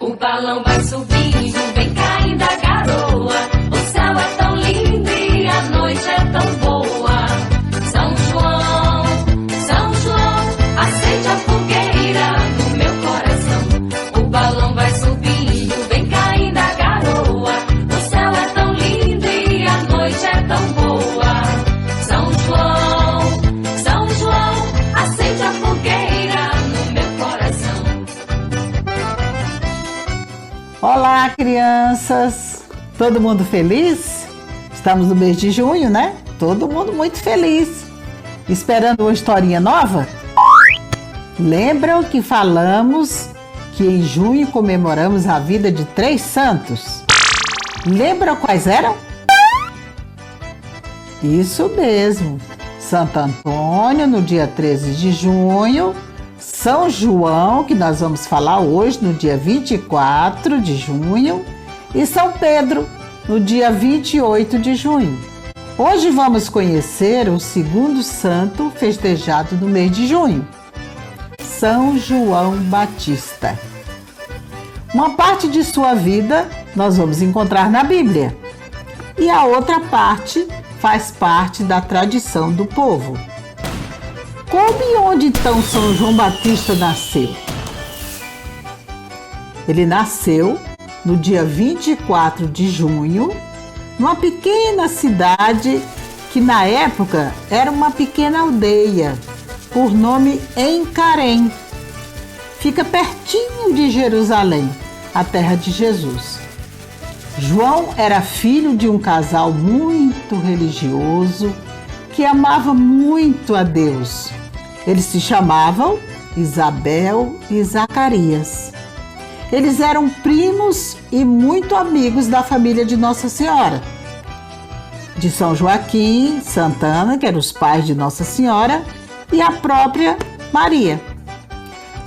O balão vai subindo, vem caindo a garoa. O céu é tão lindo e a noite é tão boa. São João, acende a fogueira no meu coração. O balão vai subindo, vem caindo a garoa. O céu é tão lindo e a noite é tão boa. São João, acende a fogueira no meu coração. Olá, crianças! Todo mundo feliz? Estamos no mês de junho, né? Todo mundo muito feliz. Esperando uma historinha nova? Lembram que falamos que em junho comemoramos a vida de 3 santos? Lembram quais eram? Isso mesmo. Santo Antônio, no dia 13 de junho. São João, que nós vamos falar hoje, no dia 24 de junho. E São Pedro, no dia 28 de junho. Hoje vamos conhecer o segundo santo festejado no mês de junho, São João Batista. Uma parte de sua vida nós vamos encontrar na Bíblia e a outra parte faz parte da tradição do povo. Como e onde então São João Batista nasceu? Ele nasceu no dia 24 de junho, numa pequena cidade que na época era uma pequena aldeia, por nome Encarém. Fica pertinho de Jerusalém, a terra de Jesus. João era filho de um casal muito religioso que amava muito a Deus. Eles se chamavam Isabel e Zacarias. Eles eram primos e muito amigos da família de Nossa Senhora, de São Joaquim, Santana, que eram os pais de Nossa Senhora, e a própria Maria.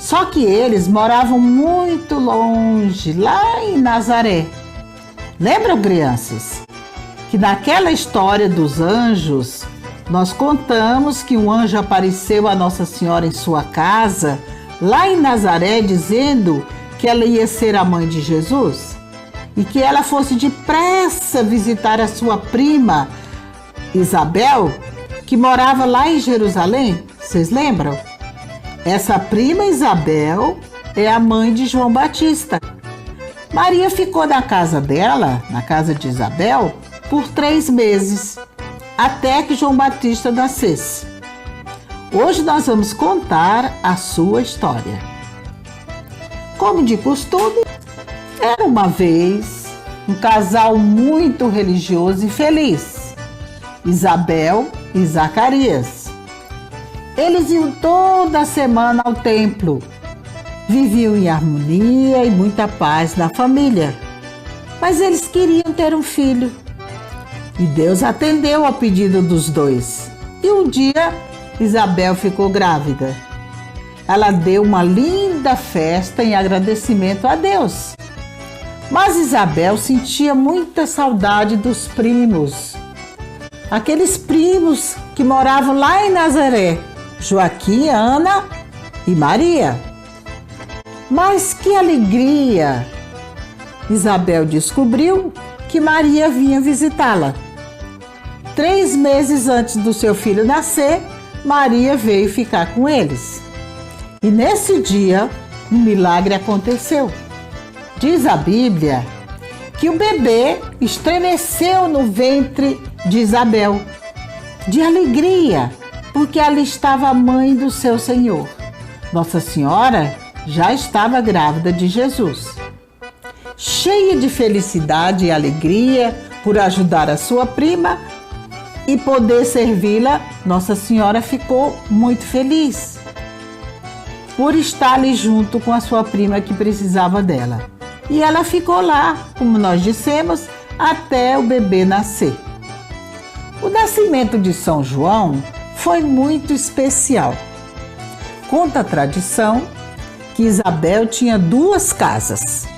Só que eles moravam muito longe, lá em Nazaré. Lembram, crianças, que naquela história dos anjos, nós contamos que um anjo apareceu a Nossa Senhora em sua casa, lá em Nazaré, dizendo que ela ia ser a mãe de Jesus e que ela fosse depressa visitar a sua prima Isabel, que morava lá em Jerusalém. Vocês lembram? Essa prima Isabel é a mãe de João Batista. Maria ficou na casa dela, na casa de Isabel, por 3 meses, até que João Batista nascesse. Hoje nós vamos contar a sua história. Como de costume, era uma vez um casal muito religioso e feliz, Isabel e Zacarias. Eles iam toda semana ao templo, viviam em harmonia e muita paz na família, mas eles queriam ter um filho. E Deus atendeu ao pedido dos dois. E um dia, Isabel ficou grávida. Ela deu uma linda festa em agradecimento a Deus. Mas Isabel sentia muita saudade dos primos. Aqueles primos que moravam lá em Nazaré, Joaquim, Ana e Maria. Mas que alegria! Isabel descobriu que Maria vinha visitá-la. 3 meses antes do seu filho nascer, Maria veio ficar com eles. E nesse dia, um milagre aconteceu. Diz a Bíblia que o bebê estremeceu no ventre de Isabel, de alegria, porque ali estava a mãe do seu Senhor. Nossa Senhora já estava grávida de Jesus. Cheia de felicidade e alegria por ajudar a sua prima e poder servi-la, Nossa Senhora ficou muito feliz por estar ali junto com a sua prima que precisava dela. E ela ficou lá, como nós dissemos, até o bebê nascer. O nascimento de São João foi muito especial. Conta a tradição que Isabel tinha 2 casas,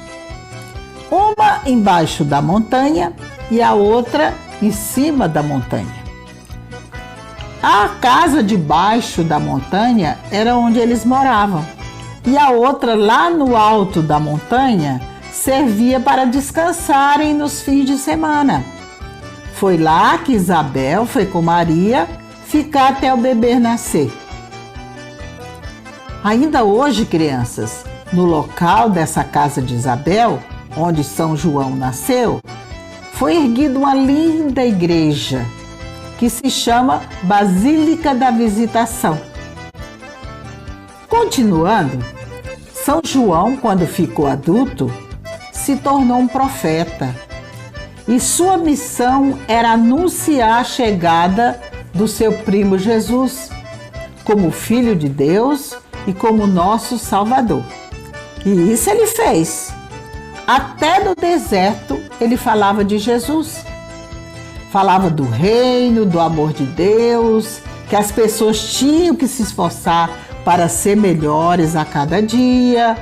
uma embaixo da montanha e a outra em cima da montanha. A casa debaixo da montanha era onde eles moravam. e a outra lá no alto da montanha servia para descansarem nos fins de semana. Foi lá que Isabel foi com Maria ficar até o bebê nascer. Ainda hoje, crianças, no local dessa casa de Isabel, onde São João nasceu, foi erguida uma linda igreja que se chama Basílica da Visitação. Continuando, São João, quando ficou adulto, se tornou um profeta e sua missão era anunciar a chegada do seu primo Jesus como Filho de Deus e como nosso Salvador. E isso ele fez. Até no deserto ele falava de Jesus. Falava do reino, do amor de Deus, que as pessoas tinham que se esforçar para ser melhores a cada dia.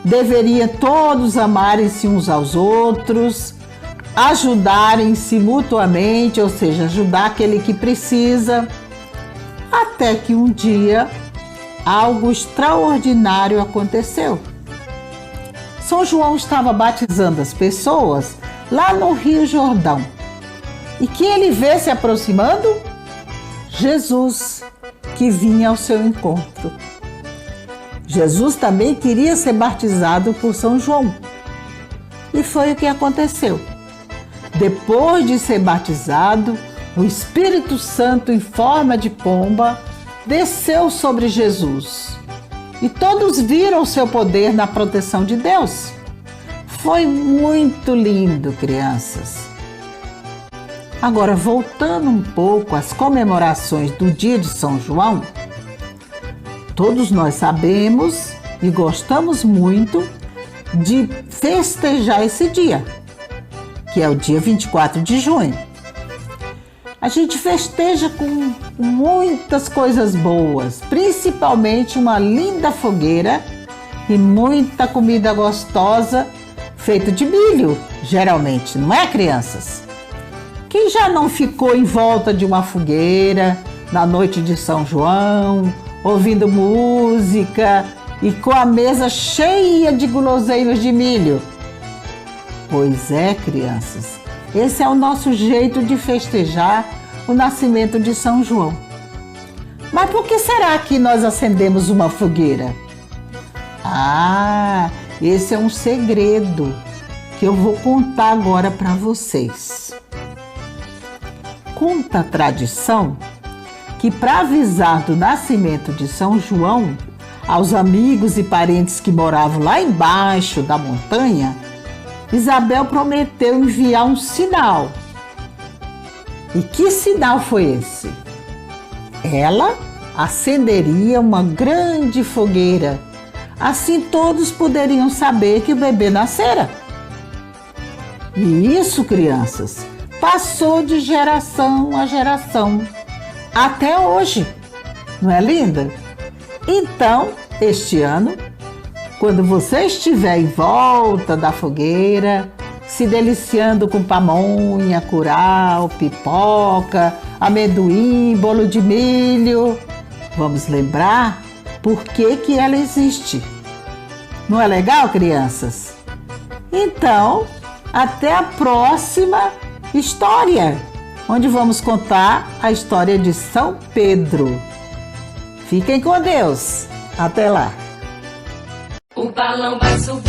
Deveriam todos amarem-se uns aos outros, ajudarem-se mutuamente, ou seja, ajudar aquele que precisa. Até que um dia algo extraordinário aconteceu. São João estava batizando as pessoas lá no Rio Jordão. E que ele vê se aproximando? Jesus, que vinha ao seu encontro. Jesus também queria ser batizado por São João. E foi o que aconteceu. Depois de ser batizado, o Espírito Santo, em forma de pomba, desceu sobre Jesus. E todos viram o seu poder na proteção de Deus. Foi muito lindo, crianças. Agora, voltando um pouco às comemorações do dia de São João, todos nós sabemos e gostamos muito de festejar esse dia, que é o dia 24 de junho. A gente festeja com muitas coisas boas, principalmente uma linda fogueira e muita comida gostosa feita de milho, geralmente, não é, crianças? Quem já não ficou em volta de uma fogueira na noite de São João, ouvindo música e com a mesa cheia de guloseimas de milho? Pois é, crianças, esse é o nosso jeito de festejar o nascimento de São João. Mas por que será que nós acendemos uma fogueira? Ah, esse é um segredo que eu vou contar agora para vocês. Conta a tradição que, para avisar do nascimento de São João aos amigos e parentes que moravam lá embaixo da montanha, Isabel prometeu enviar um sinal. E que sinal foi esse? Ela acenderia uma grande fogueira. Assim todos poderiam saber que o bebê nascera. E isso, crianças, passou de geração a geração, até hoje. Não é linda? Então, este ano, quando você estiver em volta da fogueira, se deliciando com pamonha, curau, pipoca, amendoim, bolo de milho, vamos lembrar por que ela existe. Não é legal, crianças? Então, até a próxima história, onde vamos contar a história de São Pedro. Fiquem com Deus. Até lá. O balão vai subir.